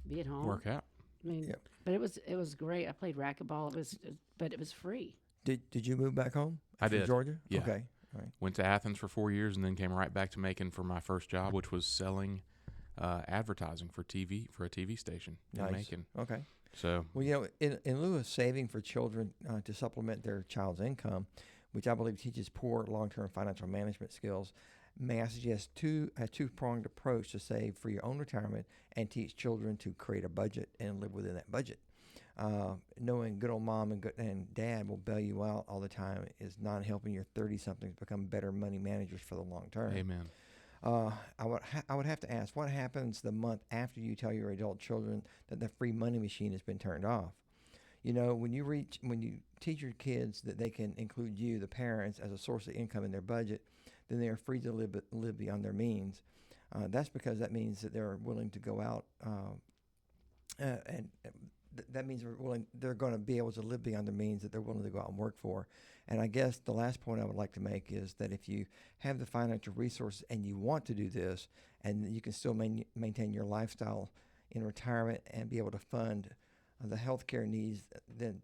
be at home. Work out. I mean, Yep. but it was great. I played racquetball. But it was free. Did you move back home? I from did. Georgia? Yeah. Okay. All right. Went to Athens for 4 years and then came right back to Macon for my first job, which was selling advertising for a TV station in Nice. Macon. Okay. So Well, in lieu of saving for children to supplement their child's income, which I believe teaches poor long-term financial management skills, may I suggest a two-pronged approach to save for your own retirement and teach children to create a budget and live within that budget. Knowing good old mom and dad will bail you out all the time is not helping your 30-somethings become better money managers for the long term. amen. I would have to ask, what happens the month after you tell your adult children that the free money machine has been turned off? You know, when you teach your kids that they can include you, the parents, as a source of income in their budget, then they are free to live beyond their means. That's because that means that they're willing to go out, that means they're going to be able to live beyond their means that they're willing to go out and work for. And I guess the last point I would like to make is that if you have the financial resources and you want to do this, and you can still maintain your lifestyle in retirement and be able to fund the healthcare needs, then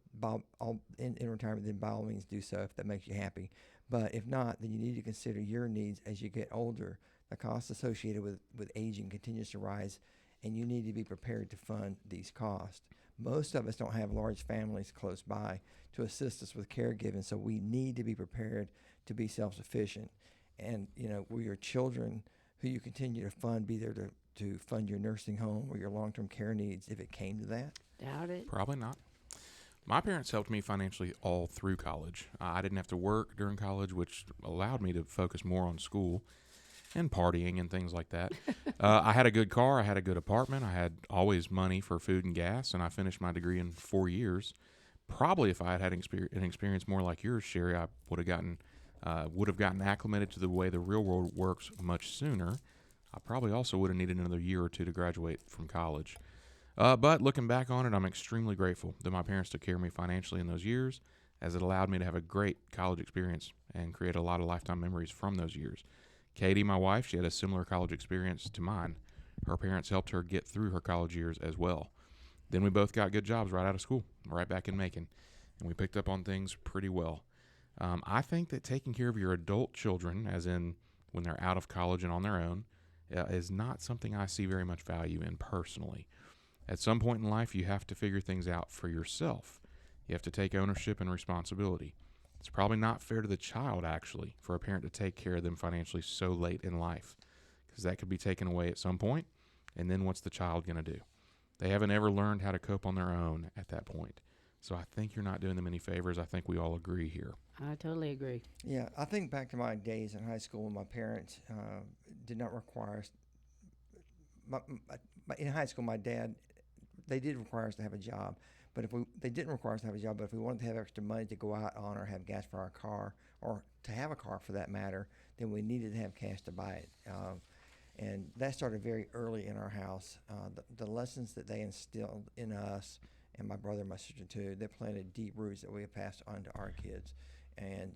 in retirement, then by all means do so if that makes you happy. But if not, then you need to consider your needs as you get older. The cost associated with aging continues to rise, and you need to be prepared to fund these costs. Most of us don't have large families close by to assist us with caregiving, so we need to be prepared to be self-sufficient. And, will your children who you continue to fund be there to fund your nursing home or your long-term care needs if it came to that? Doubt it. Probably not. My parents helped me financially all through college. I didn't have to work during college, which allowed me to focus more on school and partying and things like that. I had a good car. I had a good apartment. I had always money for food and gas, and I finished my degree in 4 years. Probably if I had an experience more like yours, Sherry, I would have gotten acclimated to the way the real world works much sooner. I probably also would have needed another year or two to graduate from college. But looking back on it, I'm extremely grateful that my parents took care of me financially in those years, as it allowed me to have a great college experience and create a lot of lifetime memories from those years. Katie, my wife, she had a similar college experience to mine. Her parents helped her get through her college years as well. Then we both got good jobs right out of school, right back in Macon, and we picked up on things pretty well. I think that taking care of your adult children, as in when they're out of college and on their own, is not something I see very much value in personally. At some point in life, you have to figure things out for yourself. You have to take ownership and responsibility. It's probably not fair to the child, actually, for a parent to take care of them financially so late in life, because that could be taken away at some point, and then what's the child going to do? They haven't ever learned how to cope on their own at that point. So I think you're not doing them any favors. I think we all agree here. I totally agree. Yeah, I think back to my days in high school when my parents did not require us. In high school, my dad, they did require us to have a job. But they didn't require us to have a job, but if we wanted to have extra money to go out on or have gas for our car, or to have a car for that matter, then we needed to have cash to buy it. And that started very early in our house. The lessons that they instilled in us, and my brother and my sister too, they planted deep roots that we have passed on to our kids. And,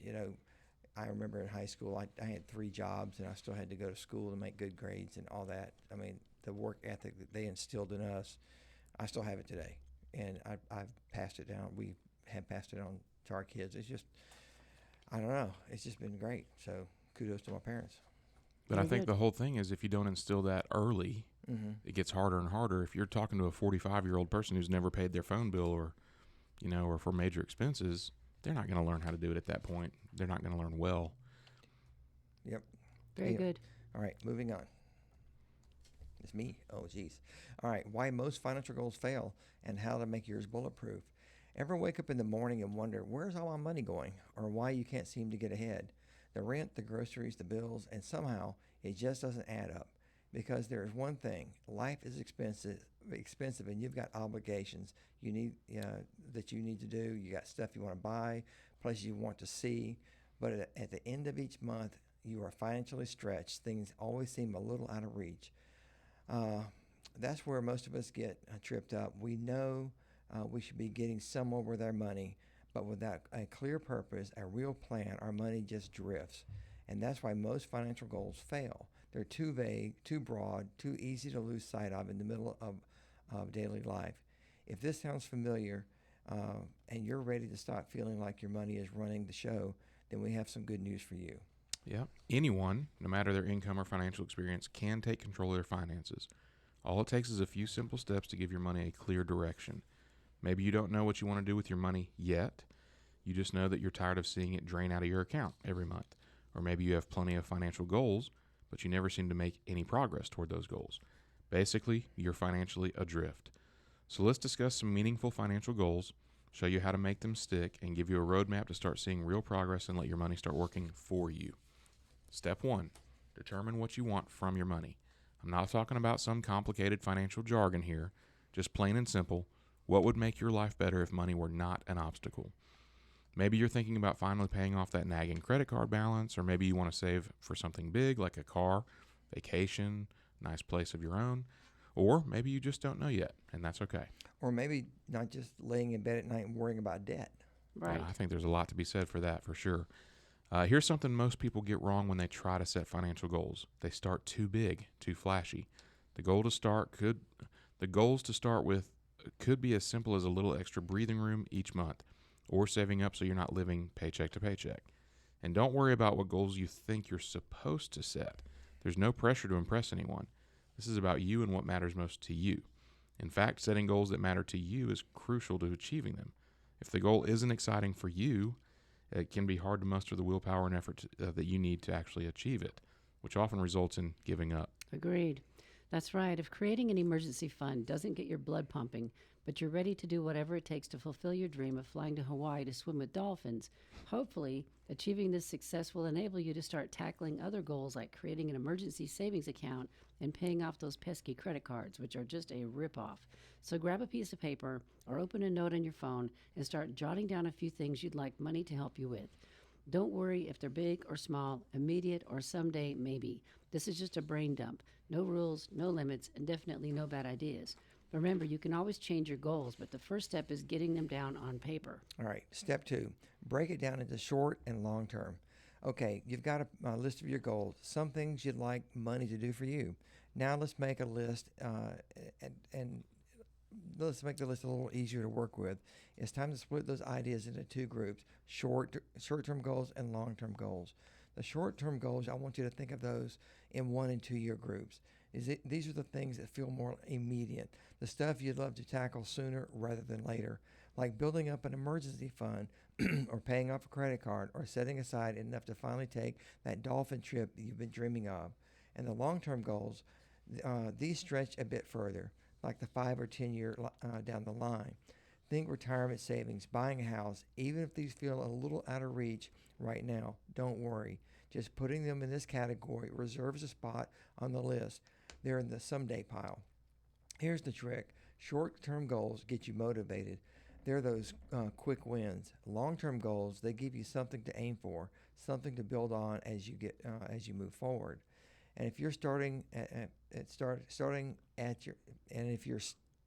I remember in high school, I had 3 jobs, and I still had to go to school to make good grades and all that. I mean, the work ethic that they instilled in us, I still have it today. And I've passed it down. We have passed it on to our kids. It's just, I don't know. It's just been great. So kudos to my parents. But Very I think good. the whole thing is if you don't instill that early, it gets harder and harder. If you're talking to a 45-year-old person who's never paid their phone bill or for major expenses, they're not going to learn how to do it at that point. They're not going to learn well. Yep. Very Yeah. good. All right, moving on. It's me. Oh, geez. All right, why most financial goals fail and how to make yours bulletproof. Ever wake up in the morning and wonder, where's all my money going? Or why you can't seem to get ahead? the rent, the groceries, the bills, and somehow it just doesn't add up. Because there is one thing: life is expensive, and you've got obligations you need that you need to do. You got stuff you want to buy, places you want to see, but at the end of each month, you are financially stretched. Things always seem a little out of reach. That's where most of us get tripped up. We know we should be getting somewhere with our money, but without a clear purpose, a real plan, our money just drifts. And that's why most financial goals fail. They're too vague, too broad, too easy to lose sight of in the middle of daily life. If this sounds familiar and you're ready to stop feeling like your money is running the show, then we have some good news for you. Yeah. Anyone, no matter their income or financial experience, can take control of their finances. All it takes is a few simple steps to give your money a clear direction. Maybe you don't know what you want to do with your money yet. You just know that you're tired of seeing it drain out of your account every month. Or maybe you have plenty of financial goals, but you never seem to make any progress toward those goals. Basically, you're financially adrift. So let's discuss some meaningful financial goals, show you how to make them stick, and give you a roadmap to start seeing real progress and let your money start working for you. Step 1, determine what you want from your money. I'm not talking about some complicated financial jargon here, just plain and simple. What would make your life better if money were not an obstacle? Maybe you're thinking about finally paying off that nagging credit card balance, or maybe you want to save for something big like a car, vacation, nice place of your own, or maybe you just don't know yet, and that's okay. Or maybe not just laying in bed at night and worrying about debt. Right. I think there's a lot to be said for that, for sure. Here's something most people get wrong when they try to set financial goals. They start too big, too flashy. The goals to start with could be as simple as a little extra breathing room each month, or saving up so you're not living paycheck to paycheck. And don't worry about what goals you think you're supposed to set. There's no pressure to impress anyone. This is about you and what matters most to you. In fact, setting goals that matter to you is crucial to achieving them. If the goal isn't exciting for you, it can be hard to muster the willpower and effort that you need to actually achieve it, which often results in giving up. Agreed. That's right. If creating an emergency fund doesn't get your blood pumping, but you're ready to do whatever it takes to fulfill your dream of flying to Hawaii to swim with dolphins, hopefully achieving this success will enable you to start tackling other goals like creating an emergency savings account and paying off those pesky credit cards, which are just a ripoff. So grab a piece of paper or open a note on your phone and start jotting down a few things you'd like money to help you with. Don't worry if they're big or small, immediate or someday maybe. This is just a brain dump. No rules, no limits, and definitely no bad ideas. Remember, you can always change your goals, but the first step is getting them down on paper. All right, step 2, break it down into short and long term. Okay, you've got a list of your goals, some things you'd like money to do for you. Now let's make a list and let's make the list a little easier to work with. It's time to split those ideas into 2 groups, short-term goals and long-term goals. The short-term goals, I want you to think of those in 1 and 2 year groups. These are the things that feel more immediate, the stuff you'd love to tackle sooner rather than later, like building up an emergency fund or paying off a credit card or setting aside enough to finally take that dolphin trip that you've been dreaming of. And the long-term goals, these stretch a bit further, like the 5 or 10 year down the line. Think retirement savings, buying a house. Even if these feel a little out of reach right now, don't worry. Just putting them in this category reserves a spot on the list. They're in the someday pile. Here's the trick. Short-term goals get you motivated. They're those quick wins. Long-term goals, they give you something to aim for, something to build on as you move forward. And if you're starting if you're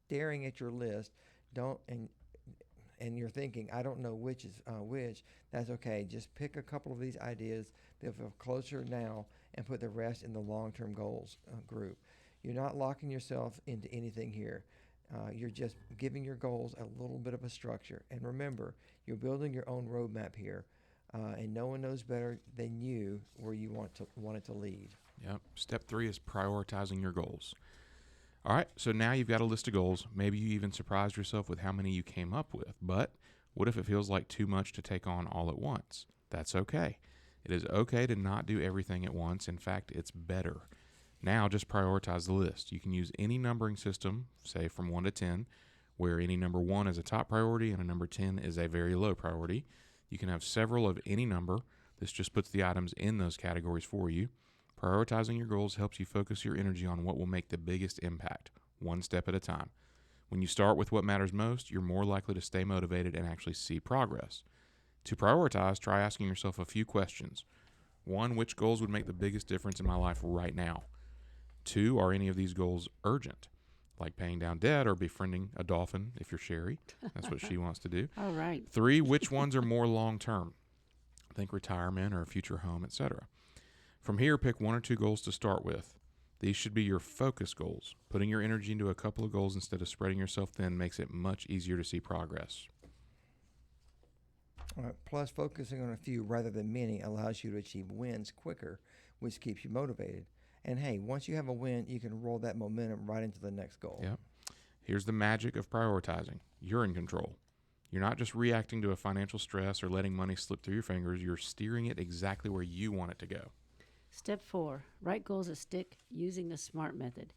staring at your list, and you're thinking, I don't know which is which, that's okay. Just pick a couple of these ideas that feel closer now and put the rest in the long-term goals group. You're not locking yourself into anything here. You're just giving your goals a little bit of a structure. And remember, you're building your own roadmap here, and no one knows better than you where you want it to lead. Yep. Step 3 is prioritizing your goals. All right, so now you've got a list of goals. Maybe you even surprised yourself with how many you came up with. But what if it feels like too much to take on all at once? That's okay. It is okay to not do everything at once. In fact, it's better. Now just prioritize the list. You can use any numbering system, say from 1 to 10, where any number 1 is a top priority and a number 10 is a very low priority. You can have several of any number. This just puts the items in those categories for you. Prioritizing your goals helps you focus your energy on what will make the biggest impact, one step at a time. When you start with what matters most, you're more likely to stay motivated and actually see progress. To prioritize, try asking yourself a few questions. 1, which goals would make the biggest difference in my life right now? 2, are any of these goals urgent? Like paying down debt or befriending a dolphin if you're Sherry. That's what she wants to do. All right. 3, which ones are more long-term? Think retirement or a future home, etc. From here, pick 1 or 2 goals to start with. These should be your focus goals. Putting your energy into a couple of goals instead of spreading yourself thin makes it much easier to see progress. All right. Plus, focusing on a few rather than many allows you to achieve wins quicker, which keeps you motivated. And hey, once you have a win, you can roll that momentum right into the next goal. Yep. Here's the magic of prioritizing. You're in control. You're not just reacting to a financial stress or letting money slip through your fingers. You're steering it exactly where you want it to go. Step 4, write goals that stick using the SMART method.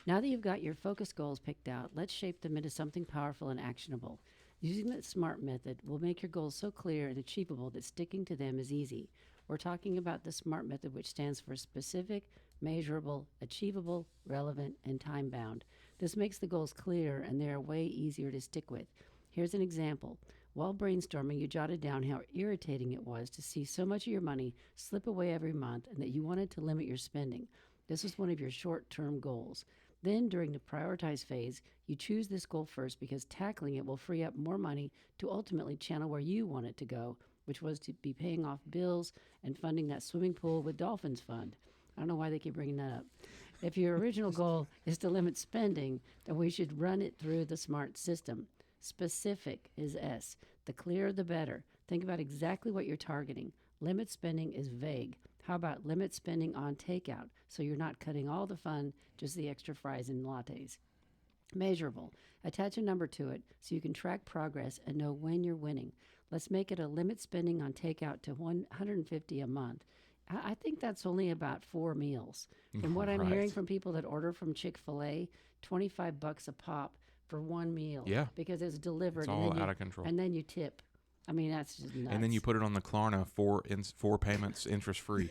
Now that you've got your focus goals picked out, let's shape them into something powerful and actionable. Using the SMART method will make your goals so clear and achievable that sticking to them is easy. We're talking about the SMART method, which stands for specific, measurable, achievable, relevant, and time-bound. This makes the goals clear and they're way easier to stick with. Here's an example. While brainstorming, you jotted down how irritating it was to see so much of your money slip away every month and that you wanted to limit your spending. This was one of your short-term goals. Then, during the prioritize phase, you choose this goal first because tackling it will free up more money to ultimately channel where you want it to go, which was to be paying off bills and funding that swimming pool with Dolphins Fund. I don't know why they keep bringing that up. If your original goal is to limit spending, then we should run it through the SMART system. Specific is S. The clearer, the better. Think about exactly what you're targeting. Limit spending is vague. How about limit spending on takeout so you're not cutting all the fun, just the extra fries and lattes? Measurable. Attach a number to it so you can track progress and know when you're winning. Let's make it a limit spending on takeout to $150 a month. I think that's only about 4 meals. From what I'm hearing from people that order from Chick-fil-A, $25 a pop for 1 meal. Yeah. Because it's delivered. It's all out of control. And then you tip. I mean, that's just nuts. And then you put it on the Klarna, 4 payments interest-free,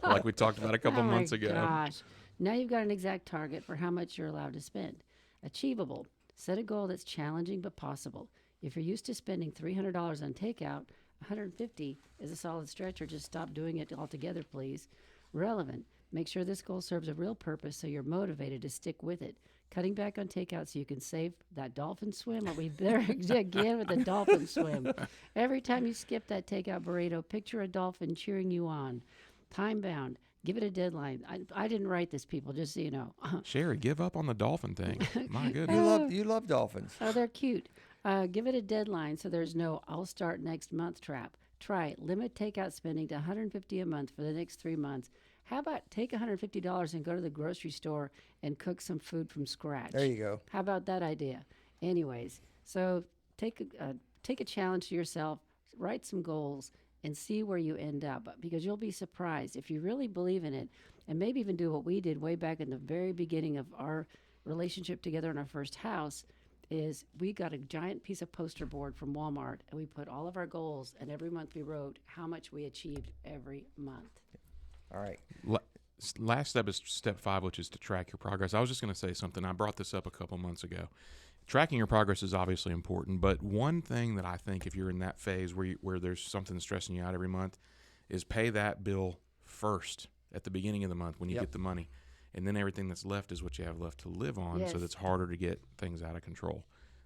like we talked about a couple months ago. Gosh. Now you've got an exact target for how much you're allowed to spend. Achievable. Set a goal that's challenging but possible. If you're used to spending $300 on takeout, $150 is a solid stretch, or just stop doing it altogether, please. Relevant. Make sure this goal serves a real purpose so you're motivated to stick with it. Cutting back on takeout so you can save that dolphin swim. Are we there again with the dolphin swim? Every time you skip that takeout burrito, picture a dolphin cheering you on. Time bound. Give it a deadline. I didn't write this, people, just so you know. Sherry, give up on the dolphin thing. My goodness. You love dolphins. Oh, they're cute. Give it a deadline so there's no I'll start next month trap. Try it. Limit takeout spending to $150 a month for the next 3 months. How about take $150 and go to the grocery store and cook some food from scratch? There you go. How about that idea? Anyways, so take a challenge to yourself, write some goals, and see where you end up, because you'll be surprised if you really believe in it, and maybe even do what we did way back in the very beginning of our relationship together in our first house. Is we got a giant piece of poster board from Walmart, and we put all of our goals, and every month we wrote how much we achieved every month. All right. Last step is step 5, which is to track your progress. I was just going to say something. I brought this up a couple months ago. Tracking your progress is obviously important, but one thing that I think, if you're in that phase where there's something stressing you out every month, is pay that bill first at the beginning of the month when you get the money. And then everything that's left is what you have left to live on, so that's harder to get things out of control.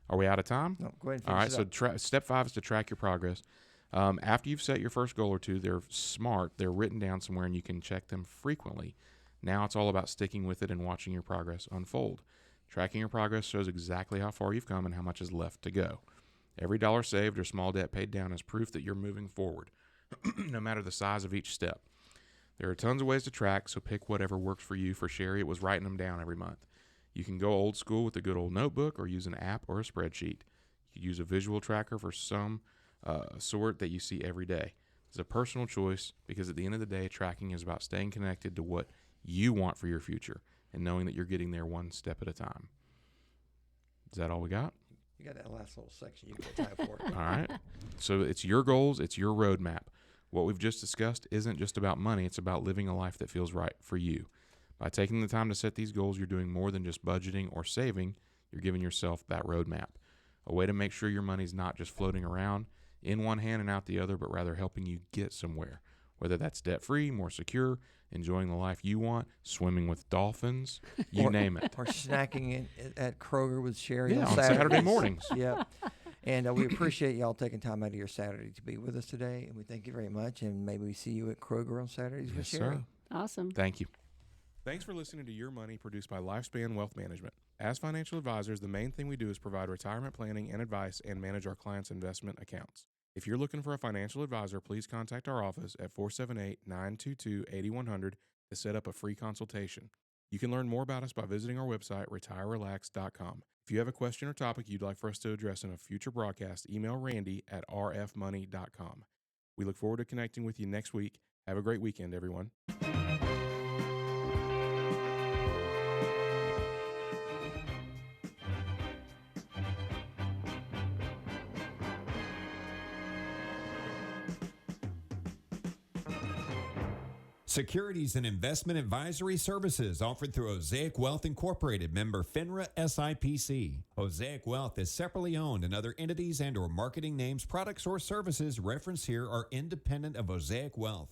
Are we out of time? No, go ahead and All right, finish so step 5 is to track your progress. After you've set your first goal or two, they're smart. They're written down somewhere, and you can check them frequently. Now it's all about sticking with it and watching your progress unfold. Tracking your progress shows exactly how far you've come and how much is left to go. Every dollar saved or small debt paid down is proof that you're moving forward, no matter the size of each step. There are tons of ways to track, so pick whatever works for you. For Sherry, it was writing them down every month. You can go old school with a good old notebook, or use an app or a spreadsheet. You can use a visual tracker for some sort that you see every day. It's a personal choice, because at the end of the day, tracking is about staying connected to what you want for your future and knowing that you're getting there one step at a time. Is that all we got? You got that last little section. You got time for it. All right. So it's your goals. It's your roadmap. What we've just discussed isn't just about money, it's about living a life that feels right for you. By taking the time to set these goals, you're doing more than just budgeting or saving, you're giving yourself that roadmap. A way to make sure your money's not just floating around in one hand and out the other, but rather helping you get somewhere. Whether that's debt-free, more secure, enjoying the life you want, swimming with dolphins, you name it. Or snacking at Kroger with Sherry Yeah, on on Saturdays. Saturday mornings. Yep. And we appreciate y'all taking time out of your Saturday to be with us today. And we thank you very much. And maybe we see you at Kroger on Saturdays with Yes, Sherry. sir. Awesome. Thank you. Thanks for listening to Your Money, produced by Lifespan Wealth Management. As financial advisors, the main thing we do is provide retirement planning and advice and manage our clients' investment accounts. If you're looking for a financial advisor, please contact our office at 478-922-8100 to set up a free consultation. You can learn more about us by visiting our website, retirerelax.com. If you have a question or topic you'd like for us to address in a future broadcast, email Randy at rfmoney.com. We look forward to connecting with you next week. Have a great weekend, everyone. Securities and investment advisory services offered through Osaic Wealth Incorporated, member FINRA SIPC. Osaic Wealth is separately owned, and other entities and or marketing names, products, or services referenced here are independent of Osaic Wealth.